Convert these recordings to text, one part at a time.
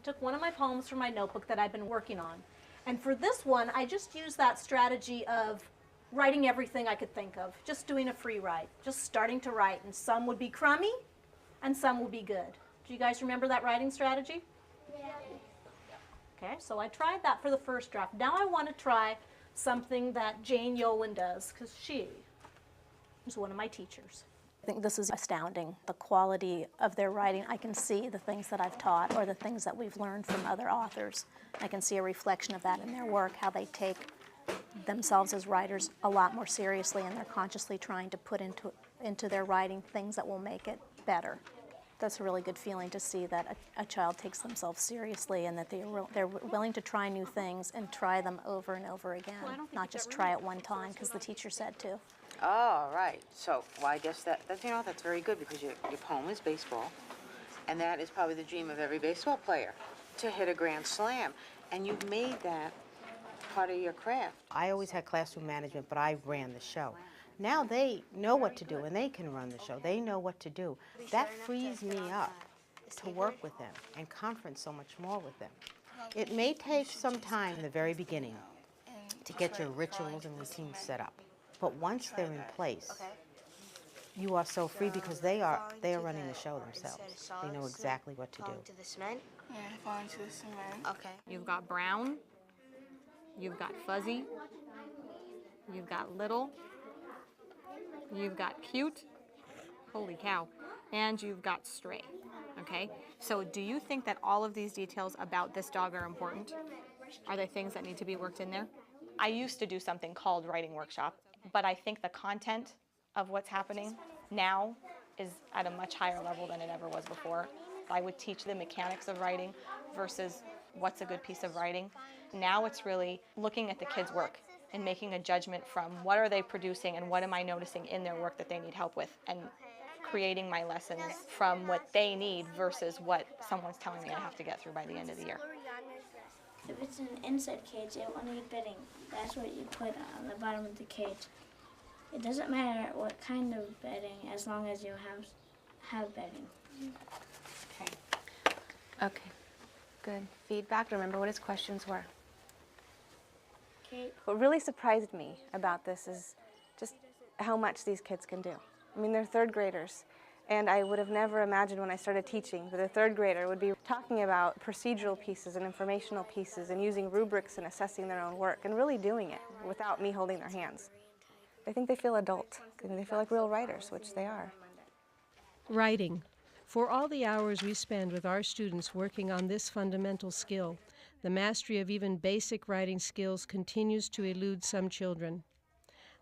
I took one of my poems from my notebook that I've been working on. And for this one, I just used that strategy of writing everything I could think of, just doing a free write, just starting to write. And some would be crummy, and some would be good. Do you guys remember that writing strategy? Yeah. Okay, so I tried that for the first draft. Now I want to try something that Jane Yolen does, because she is one of my teachers. I think this is astounding, the quality of their writing. I can see the things that I've taught or the things that we've learned from other authors. I can see a reflection of that in their work, how they take themselves as writers a lot more seriously, and they're consciously trying to put into their writing things that will make it better. That's a really good feeling to see that a child takes themselves seriously and that they're willing to try new things and try them over and over again, not just try it one time because the teacher said to. Oh, right. So, well, I guess that's very good because your poem is baseball, and that is probably the dream of every baseball player, to hit a grand slam. And you've made that part of your craft. I always had classroom management, but I ran the show. Now they know what to do, and they can run the show. They know what to do. That frees me up to work with them and conference so much more with them. It may take some time in the very beginning to get your rituals and routines set up. But once they're in place, you are so free because they are running the show themselves. They know exactly what to do. To the cement? Yeah, falling to the cement. Okay. You've got brown, you've got fuzzy, you've got little, you've got cute, holy cow, and you've got stray, okay? So do you think that all of these details about this dog are important? Are there things that need to be worked in there? I used to do something called writing workshop, but I think the content of what's happening now is at a much higher level than it ever was before. I would teach the mechanics of writing versus what's a good piece of writing. Now it's really looking at the kids' work and making a judgment from what are they producing and what am I noticing in their work that they need help with, and creating my lessons from what they need versus what someone's telling me I have to get through by the end of the year. If it's an inside cage, it won't need bedding. That's what you put on the bottom of the cage. It doesn't matter what kind of bedding, as long as you have bedding. Okay. Okay. Good. Feedback. Remember what his questions were. Okay. What really surprised me about this is just how much these kids can do. I mean, they're third graders. And I would have never imagined when I started teaching that a third grader would be talking about procedural pieces and informational pieces and using rubrics and assessing their own work and really doing it without me holding their hands. I think they feel adult. And they feel like real writers, which they are. Writing. For all the hours we spend with our students working on this fundamental skill, the mastery of even basic writing skills continues to elude some children.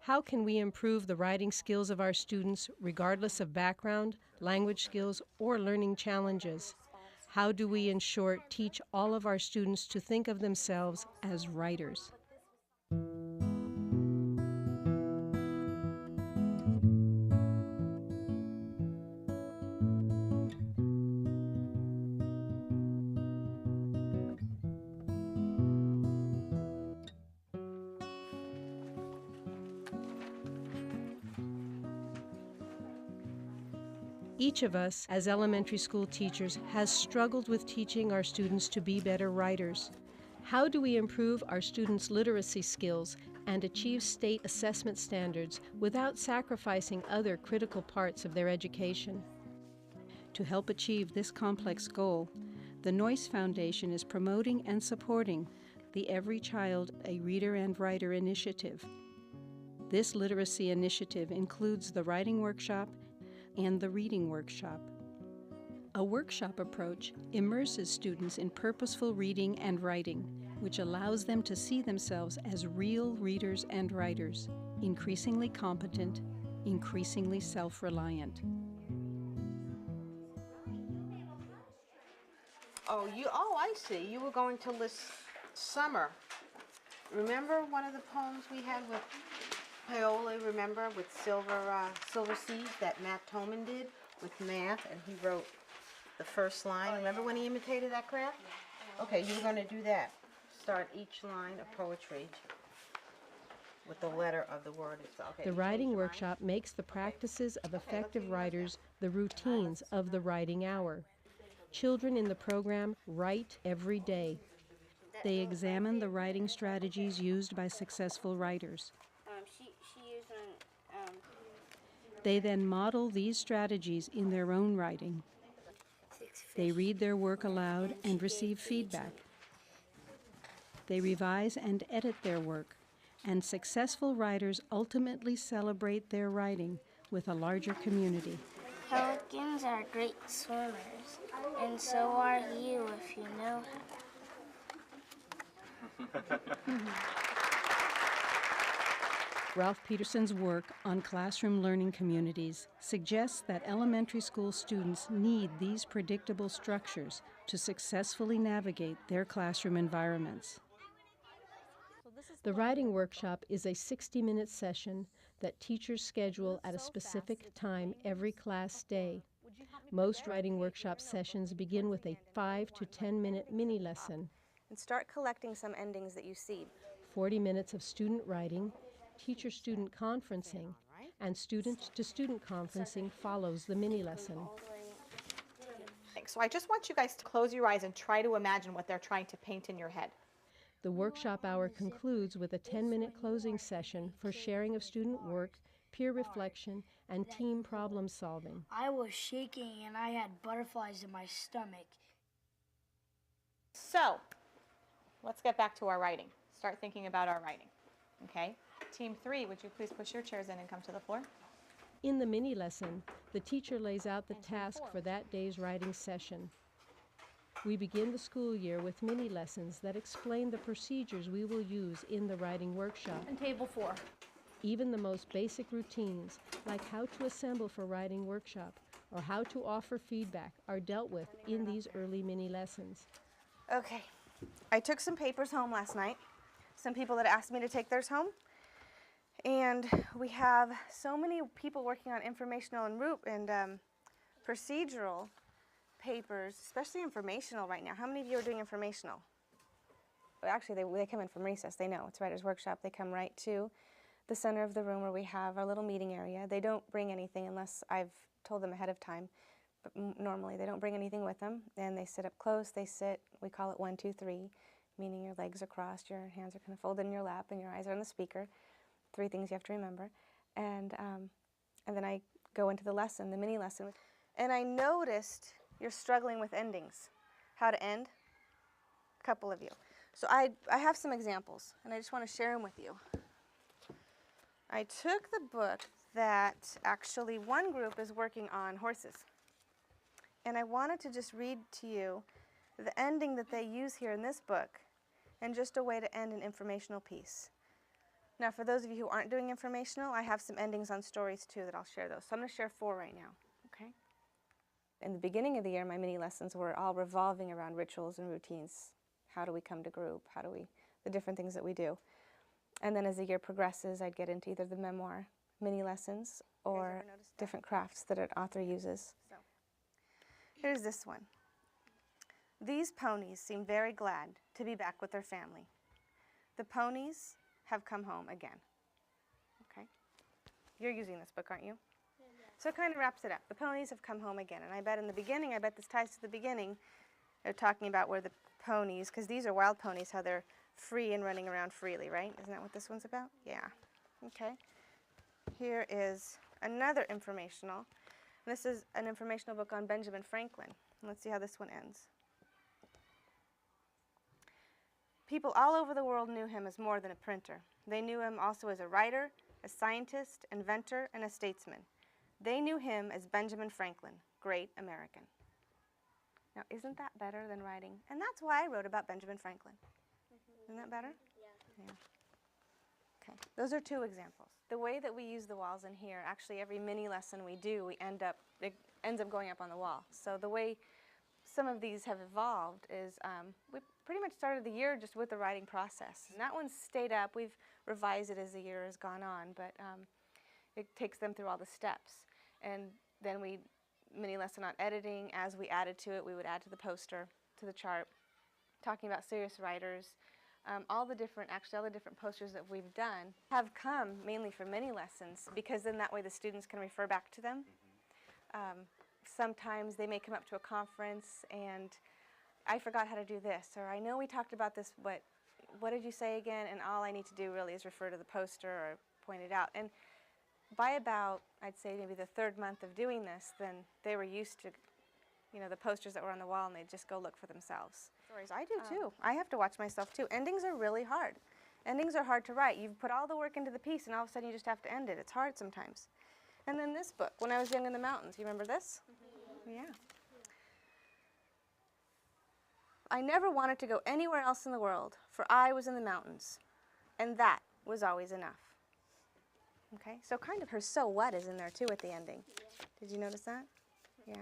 How can we improve the writing skills of our students regardless of background, language skills, or learning challenges? How do we, in short, teach all of our students to think of themselves as writers? Each of us, as elementary school teachers, has struggled with teaching our students to be better writers. How do we improve our students' literacy skills and achieve state assessment standards without sacrificing other critical parts of their education? To help achieve this complex goal, the Noyce Foundation is promoting and supporting the Every Child a Reader and Writer initiative. This literacy initiative includes the writing workshop and the reading workshop. A workshop approach immerses students in purposeful reading and writing, which allows them to see themselves as real readers and writers, increasingly competent, increasingly self-reliant. Oh, I see. You were going to list summer. Remember one of the poems we had with Paola, remember, with Silver Seeds that Matt Toman did with math, and he wrote the first line. Remember when he imitated that craft? Okay, you were going to do that. Start each line of poetry with the letter of the word itself. Okay, The writing workshop makes the practices of effective writers the routines of the writing hour. Children in the program write every day. They examine the writing strategies used by successful writers. She used They then model these strategies in their own writing. They read their work aloud and receive feedback. They revise and edit their work, and successful writers ultimately celebrate their writing with a larger community. Pelicans are great swimmers, and so are you if you know Ralph Peterson's work on classroom learning communities suggests that elementary school students need these predictable structures to successfully navigate their classroom environments. The writing workshop is a 60-minute session that teachers schedule at a specific time every class day. Most writing workshop sessions begin with a 5 to 10-minute mini lesson, And start collecting some endings that you see. 40 minutes of student writing, teacher-student conferencing, and student-to-student conferencing follows the mini lesson. So I just want you guys to close your eyes and try to imagine what they're trying to paint in your head. The workshop hour concludes with a 10-minute closing session for sharing of student work, peer reflection, and team problem solving. I was shaking and I had butterflies in my stomach. So let's get back to our writing. Start thinking about our writing. Okay? Team 3, would you please push your chairs in and come to the floor? In the mini lesson, the teacher lays out the task for that day's writing session. We begin the school year with mini lessons that explain the procedures we will use in the writing workshop. And table 4. Even the most basic routines, like how to assemble for writing workshop or how to offer feedback, are dealt with in these early mini lessons. Okay, I took some papers home last night. Some people that asked me to take theirs home. And we have so many people working on informational and procedural papers, especially informational right now. How many of you are doing informational? Well, actually, they come in from recess. They know it's Writer's Workshop. They come right to the center of the room where we have our little meeting area. They don't bring anything unless I've told them ahead of time. But normally, they don't bring anything with them. And they sit up close. They sit, we call it 1, 2, 3, meaning your legs are crossed, your hands are kind of folded in your lap, and your eyes are on the speaker. 3 things you have to remember. And then I go into the lesson, the mini lesson. And I noticed you're struggling with endings. How to end? A couple of you. So I have some examples, and I just want to share them with you. I took the book that actually one group is working on horses. And I wanted to just read to you the ending that they use here in this book, and just a way to end an informational piece. Now, for those of you who aren't doing informational, I have some endings on stories too that I'll share those. So I'm going to share 4 right now, okay? In the beginning of the year, my mini lessons were all revolving around rituals and routines. How do we come to group? The different things that we do. And then as the year progresses, I'd get into either the memoir mini lessons or different crafts that an author uses. So here's this one. These ponies seem very glad to be back with their family. The ponies have come home again. Okay? You're using this book, aren't you? Yeah. So it kind of wraps it up. The ponies have come home again. And I bet in the beginning, this ties to the beginning, they're talking about where the ponies, because these are wild ponies, how they're free and running around freely, right? Isn't that what this one's about? Yeah. Okay. Here is another informational. This is an informational book on Benjamin Franklin. Let's see how this one ends. People all over the world knew him as more than a printer. They knew him also as a writer, a scientist, inventor, and a statesman. They knew him as Benjamin Franklin, great American. Now, isn't that better than writing? And that's why I wrote about Benjamin Franklin. Isn't that better? Yeah. Okay, those are 2 examples. The way that we use the walls in here, actually every mini lesson we do, it ends up going up on the wall. So the way some of these have evolved is we pretty much started the year just with the writing process. And that one's stayed up. We've revised it as the year has gone on, but it takes them through all the steps. And then we mini lesson on editing. As we added to it, we would add to the poster, to the chart, talking about serious writers. All the different posters that we've done have come mainly from mini lessons, because then that way the students can refer back to them. sometimes they may come up to a conference and I forgot how to do this, or I know we talked about this, but what did you say again? And all I need to do really is refer to the poster or point it out. And by about, I'd say maybe the third month of doing this, then they were used to, you know, the posters that were on the wall, and they'd just go look for themselves. Stories, I do too. I have to watch myself too. Endings are really hard. Endings are hard to write. You've put all the work into the piece, and all of a sudden you just have to end it. It's hard sometimes. And then this book, When I Was Young in the Mountains. You remember this? Mm-hmm. Yeah. I never wanted to go anywhere else in the world, for I was in the mountains, and that was always enough. Okay, so kind of her so what is in there too at the ending. Yeah. Did you notice that? Yeah.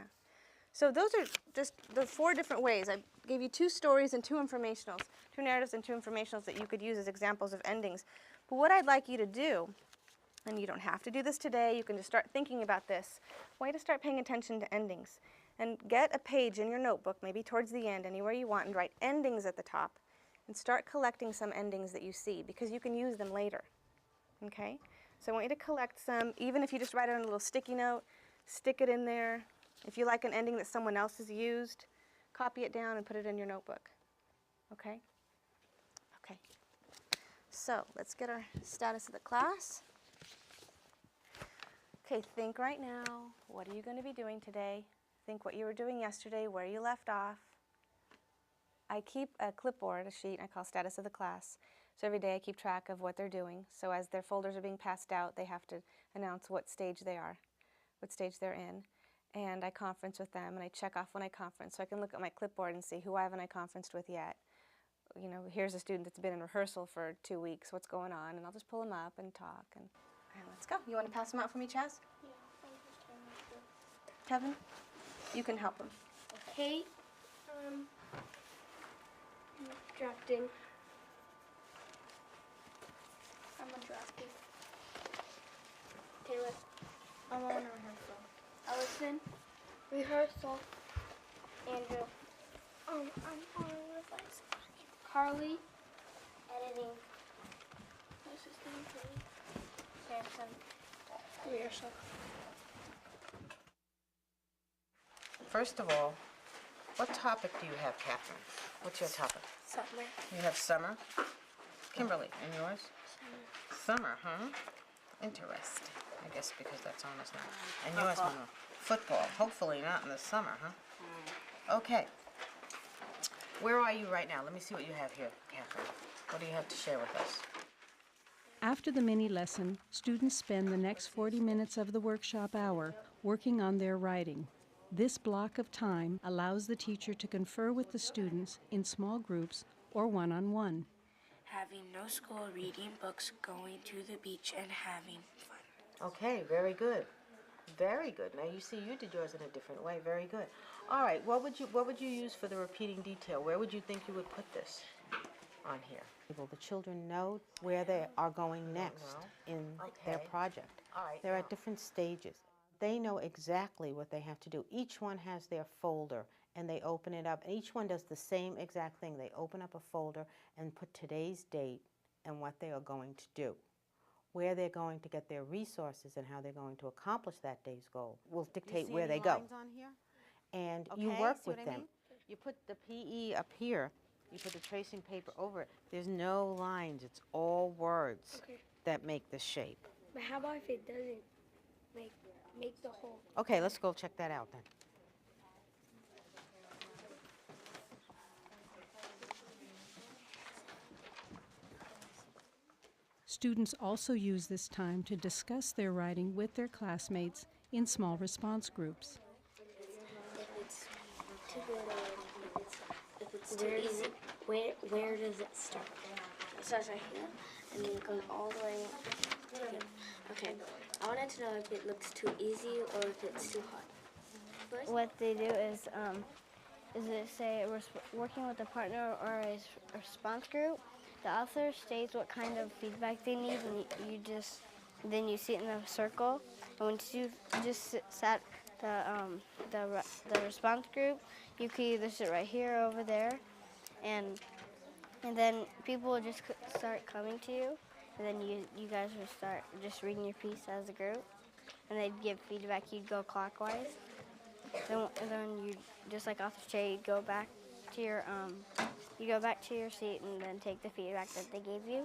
So those are just the 4 different ways. I gave you 2 stories and 2 informationals, 2 narratives and 2 informationals that you could use as examples of endings. But what I'd like you to do, and you don't have to do this today, you can just start thinking about this. I want you to start paying attention to endings. And get a page in your notebook, maybe towards the end, anywhere you want, and write endings at the top. And start collecting some endings that you see, because you can use them later. Okay? So I want you to collect some, even if you just write it on a little sticky note, stick it in there. If you like an ending that someone else has used, copy it down and put it in your notebook. Okay? Okay. So let's get our status of the class. Okay, think right now, what are you going to be doing today? Think what you were doing yesterday, where you left off. I keep a clipboard, a sheet, I call status of the class. So every day I keep track of what they're doing. So as their folders are being passed out, they have to announce what stage they are, what stage they're in. And I conference with them, and I check off when I conference. So I can look at my clipboard and see who haven't I conferenced with yet. You know, here's a student that's been in rehearsal for 2 weeks, what's going on? And I'll just pull them up and talk. And let's go. You want to pass them out for me, Chaz? Yeah. Kevin? You can help him. Kate, drafting. I'm a drafting. Taylor, I'm on rehearsal. Allison, rehearsal. Andrew, I'm on revising. Carly, editing. What's his name? Samson, rehearsal. First of all, what topic do you have, Catherine? What's your topic? Summer. You have summer. Kimberly, and yours? Summer, huh? Interesting. I guess because that's on us now. And yours, Mama? Football. Hopefully not in the summer, huh? Okay. Where are you right now? Let me see what you have here, Catherine. What do you have to share with us? After the mini lesson, students spend the next 40 minutes of the workshop hour working on their writing. This block of time allows the teacher to confer with the students in small groups or one-on-one. Having no school, reading books, going to the beach, and having fun. Okay, very good. Very good. Now you see you did yours in a different way. Very good. All right, what would you use for the repeating detail? Where would you think you would put this on here? The children know where they are going next in their project. All right. They're at different stages. They know exactly what they have to do. Each one has their folder, and they open it up. And each one does the same exact thing. They open up a folder and put today's date and what they are going to do. Where they're going to get their resources and how they're going to accomplish that day's goal will dictate where they go. On here? And you work with them. You put the PE up here. You put the tracing paper over it. There's no lines. It's all words that make the shape. But how about if it doesn't make the whole? Okay, let's go check that out then. Students also use this time to discuss their writing with their classmates in small response groups. If it's too good or if it's too easy, where does it start? It starts right here, and then it goes all the way to here. Okay, I wanted to know if it looks too easy or if it's too hard. What they do is it say we're working with a partner or a response group. The author states what kind of feedback they need, and then you see it in a circle. And once you just sat the response group, you can either sit right here or over there, and then people will just start coming to you, and then you guys would start just reading your piece as a group, and they'd give feedback. You'd go clockwise. then you, just like authors say, you go back to your seat and then take the feedback that they gave you.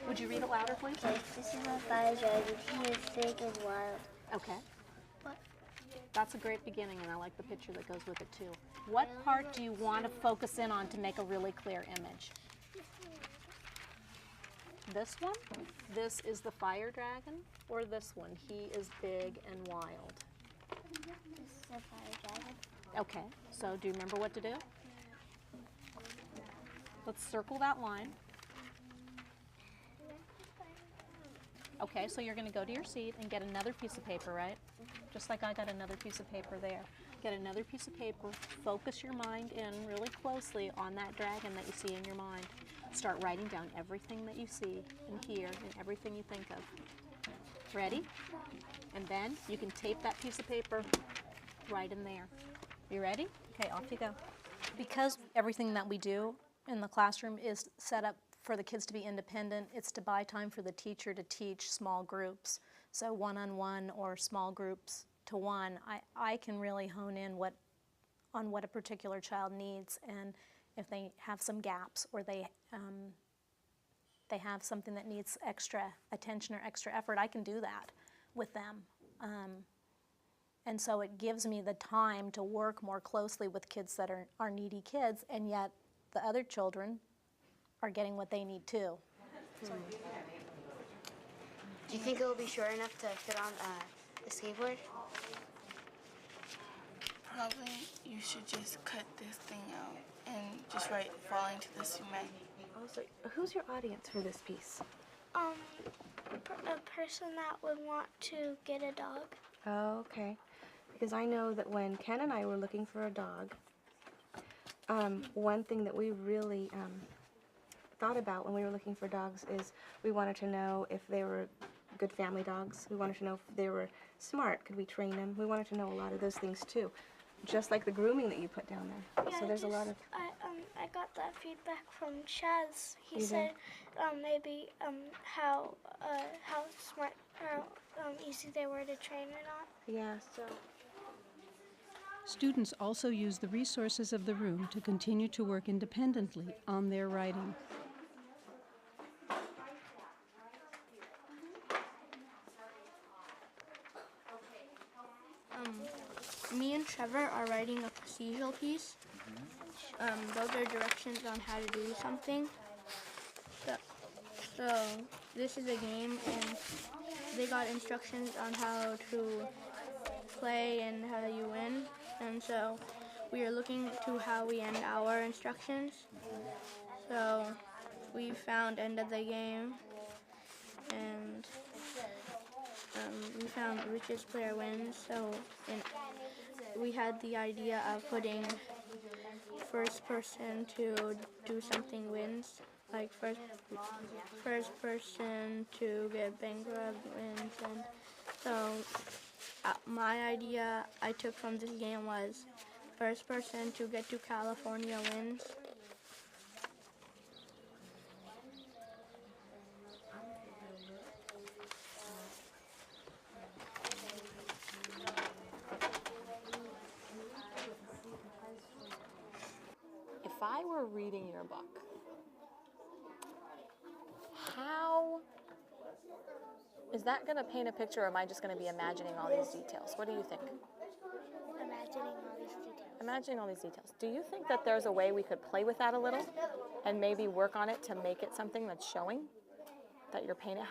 Would you read it louder, please? Okay, this is my fire dragon. He is big and wild. Okay. That's a great beginning, and I like the picture that goes with it too. What part do you want to focus in on to make a really clear image? This one? This is the fire dragon, or this one? He is big and wild. This is a fire dragon. Okay, so do you remember what to do? Let's circle that line. Okay, so you're going to go to your seat and get another piece of paper, right? Just like I got another piece of paper there. Get another piece of paper, focus your mind in really closely on that dragon that you see in your mind. Start writing down everything that you see and hear and everything you think of. Ready? And then you can tape that piece of paper right in there. You ready? Okay, off you go. Because everything that we do in the classroom is set up for the kids to be independent, it's to buy time for the teacher to teach small groups. So one-on-one or small groups to one, I can really hone in on what a particular child needs, and if they have some gaps or they have something that needs extra attention or extra effort, I can do that with them. And so it gives me the time to work more closely with kids that are needy kids, and yet the other children are getting what they need too. Do you think it will be short enough to fit on the skateboard? Probably you should just cut this thing out and just write falling to the cement. Also, who's your audience for this piece? A person that would want to get a dog. Oh, okay. Because I know that when Ken and I were looking for a dog, one thing that we really thought about when we were looking for dogs is we wanted to know if they were good family dogs. We wanted to know if they were smart. Could we train them? We wanted to know a lot of those things too, just like the grooming that you put down there. Yeah, so there's a lot of. I got that feedback from Chaz. He You said maybe how smart or easy they were to train or not. Yeah. So. Students also use the resources of the room to continue to work independently on their writing. Me and Trevor are writing a procedural piece. Those are directions on how to do something. So this is a game, and they got instructions on how to play and how you win. And so we are looking to how we end our instructions. So we found end of the game, and we found richest player wins. So we had the idea of putting first person to do something wins, like first person to get bankrupt wins. And so my idea I took from this game was first person to get to California wins. If I were reading your book, how is that going to paint a picture, or am I just going to be imagining all these details? What do you think? Imagining all these details. Imagining all these details. Do you think that there's a way we could play with that a little and maybe work on it to make it something that's showing that you're painting?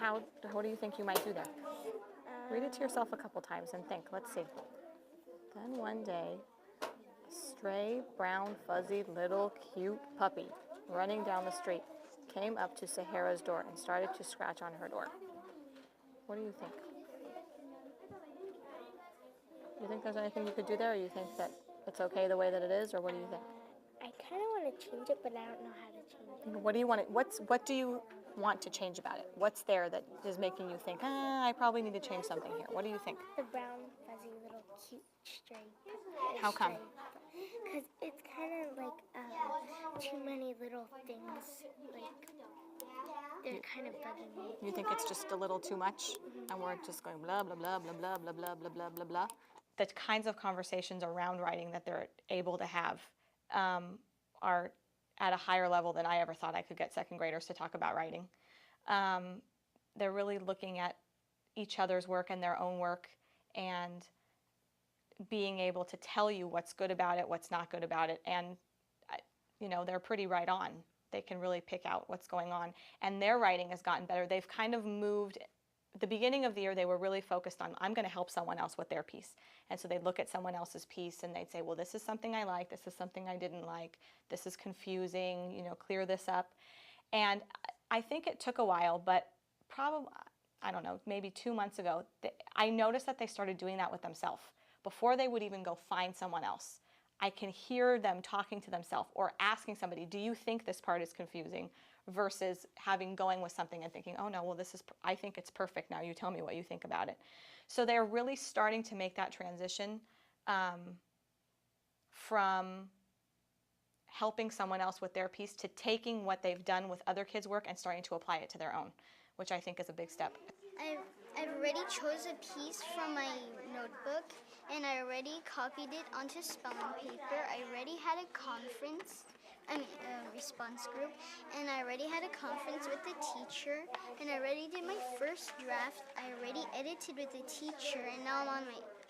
What do you think you might do there? Read it to yourself a couple times and think. Let's see. Then one day, a stray, brown, fuzzy, little, cute puppy running down the street came up to Sahara's door and started to scratch on her door. What do you think? You think there's anything you could do there, or you think that it's okay the way that it is, or what do you think? I kind of want to change it, but I don't know how to change it. What do you want what do you want to change about it? What's there that is making you think, I probably need to change something here? What do you think? The brown, fuzzy, little cute stray. How come? Because it's kind of like too many little things. Like, they're kind of bugging me. You think it's just a little too much, and we're just going blah, blah, blah, blah, blah, blah, blah, blah, blah, blah, blah? the kinds of conversations around writing that they're able to have are at a higher level than I ever thought I could get second graders to talk about writing. They're really looking at each other's work and their own work and being able to tell you what's good about it, what's not good about it, and you know, they're pretty right on. They can really pick out what's going on, and their writing has gotten better. They've kind of moved. At the beginning of the year, they were really focused on, I'm going to help someone else with their piece. And so they'd look at someone else's piece and they'd say, well, this is something I like, this is something I didn't like, this is confusing, you know, clear this up. And I think it took a while, but probably, I don't know, maybe 2 months ago, I noticed that they started doing that with themselves. Before they would even go find someone else, I can hear them talking to themselves or asking somebody, do you think this part is confusing? Versus going with something and thinking, oh no, well I think it's perfect now, you tell me what you think about it. So they're really starting to make that transition from helping someone else with their piece to taking what they've done with other kids' work and starting to apply it to their own, which I think is a big step. I've already chose a piece from my notebook, and I already copied it onto spelling paper. I already had a response group, and I already had a conference with the teacher, and I already did my first draft. I already edited with the teacher, and now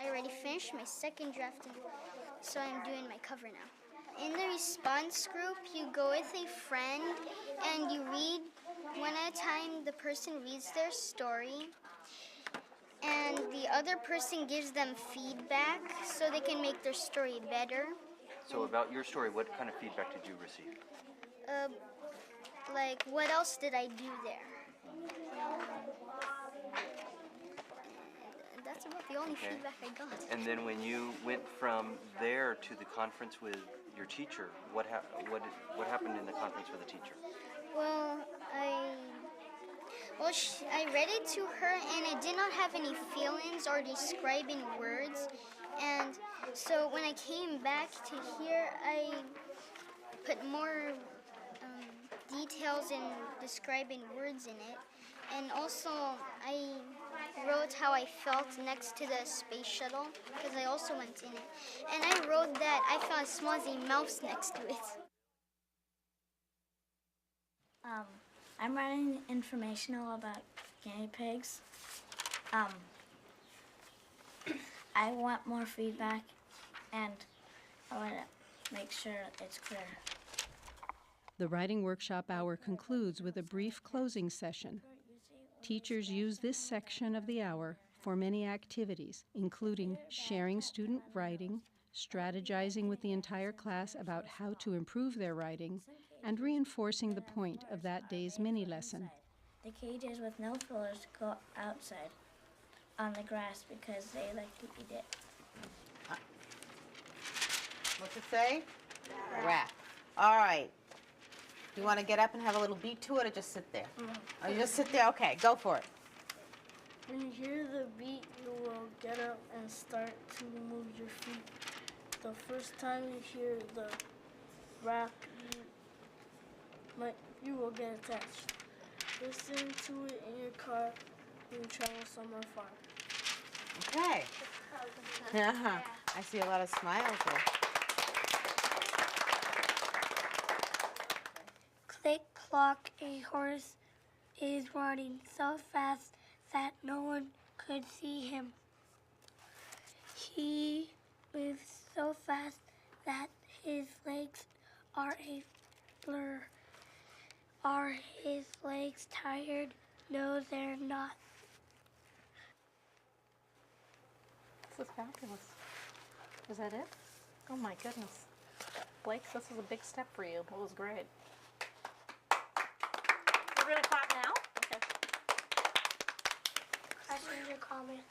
I already finished my second draft, and so I'm doing my cover now. In the response group, you go with a friend, and you read one at a time. The person reads their story, and the other person gives them feedback so they can make their story better. So about your story, what kind of feedback did you receive? Like, what else did I do there? And that's about the only feedback I got. And then when you went from there to the conference with your teacher, what happened in the conference with the teacher? Well, I read it to her, and it did not have any feelings or describing words. And so when I came back to here, I put more details and describing words in it. And also, I wrote how I felt next to the space shuttle, because I also went in it. And I wrote that I found a smuzzy mouse next to it. I'm writing informational about guinea pigs. I want more feedback, and I want to make sure it's clear. The writing workshop hour concludes with a brief closing session. Teachers use this section of the hour for many activities, including sharing student writing, strategizing with the entire class about how to improve their writing, and reinforcing the point of that day's mini-lesson. The cages with no fillers go outside on the grass because they like to eat it. What's it say? Rap. All right. You want to get up and have a little beat to it, or just sit there? Oh, you just sit there? Okay, go for it. When you hear the beat, you will get up and start to move your feet. The first time you hear the rap, you will get attached. Listen to it in your car when you travel somewhere far. Okay. I see a lot of smiles there. Click clock, a horse is running so fast that no one could see him. He moves so fast that his legs are a blur. Are his legs tired? No, they're not. This is fabulous. Is that it? Oh my goodness. Blake, this is a big step for you. It was great. We're going to clap now? Okay. Questions or comments?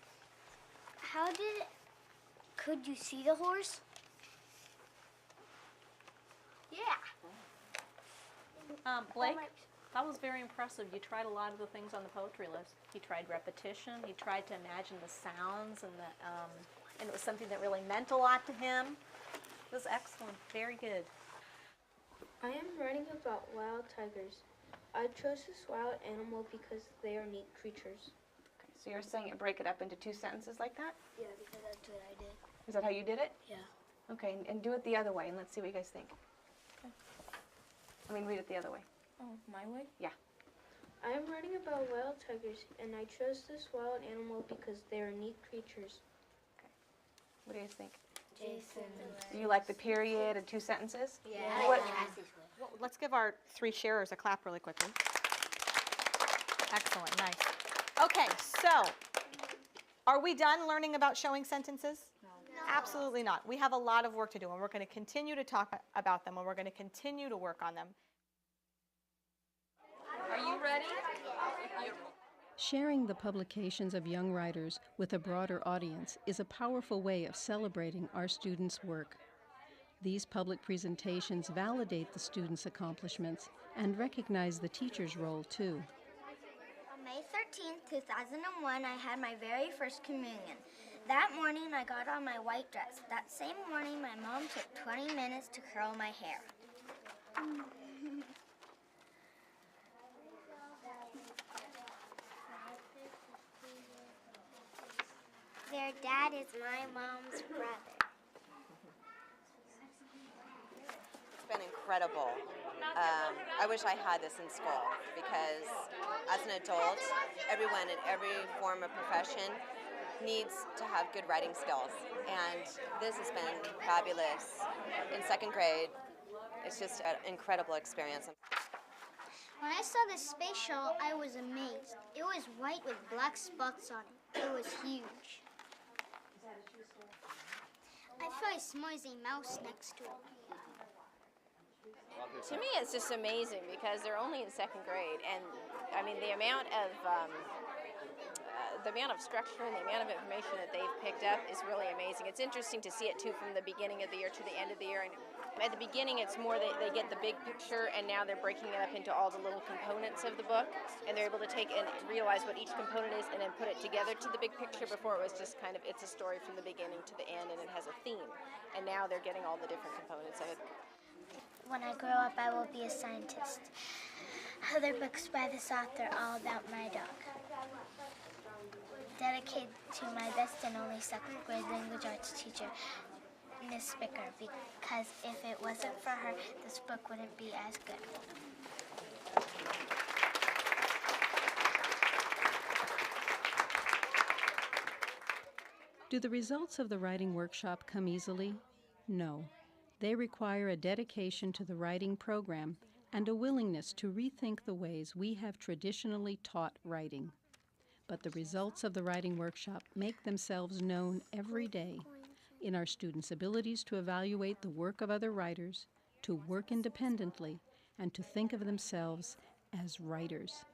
Could you see the horse? Yeah. Blake, that was very impressive. You tried a lot of the things on the poetry list. He tried repetition. He tried to imagine the sounds, and it was something that really meant a lot to him. It was excellent. Very good. I am writing about wild tigers. I chose this wild animal because they are neat creatures. Okay, So you're saying break it up into 2 sentences like that? Yeah, because that's what I did. Is that how you did it? Yeah. Okay, and do it the other way, and let's see what you guys think. I mean, read it the other way. Oh, my way? Yeah. I'm writing about wild tigers, and I chose this wild animal because they are neat creatures. What do you guys think? Jason. Do you like the period and 2 sentences? Yeah. What, Well, let's give our 3 sharers a clap really quickly. Excellent, nice. Okay, so are we done learning about showing sentences? No. Absolutely not. We have a lot of work to do, and we're going to continue to talk about them, and we're going to continue to work on them. Are you ready? Sharing the publications of young writers with a broader audience is a powerful way of celebrating our students' work. These public presentations validate the students' accomplishments and recognize the teacher's role, too. On May 13th, 2001, I had my very first communion. That morning, I got on my white dress. That same morning, my mom took 20 minutes to curl my hair. Their dad is my mom's brother. It's been incredible. I wish I had this in school because as an adult, everyone in every form of profession needs to have good writing skills. And this has been fabulous. In 2nd grade, it's just an incredible experience. When I saw this space shuttle, I was amazed. It was white with black spots on it. It was huge. I saw a smoothie mouse next to it. To me, it's just amazing because they're only in 2nd grade, and I mean the amount of structure and the amount of information that they've picked up is really amazing. It's interesting to see it too from the beginning of the year to the end of the year. And at the beginning, it's more they get the big picture, and now they're breaking it up into all the little components of the book, and they're able to take and realize what each component is, and then put it together to the big picture. Before it was just kind of it's a story from the beginning to the end, and it has a theme. And now they're getting all the different components of it. When I grow up, I will be a scientist. Other books by this author all about my dog. Dedicated to my best and only 2nd grade language arts teacher, Miss Spicker, because if it wasn't for her, this book wouldn't be as good. Do the results of the writing workshop come easily? No. They require a dedication to the writing program and a willingness to rethink the ways we have traditionally taught writing. But the results of the writing workshop make themselves known every day in our students' abilities to evaluate the work of other writers, to work independently, and to think of themselves as writers.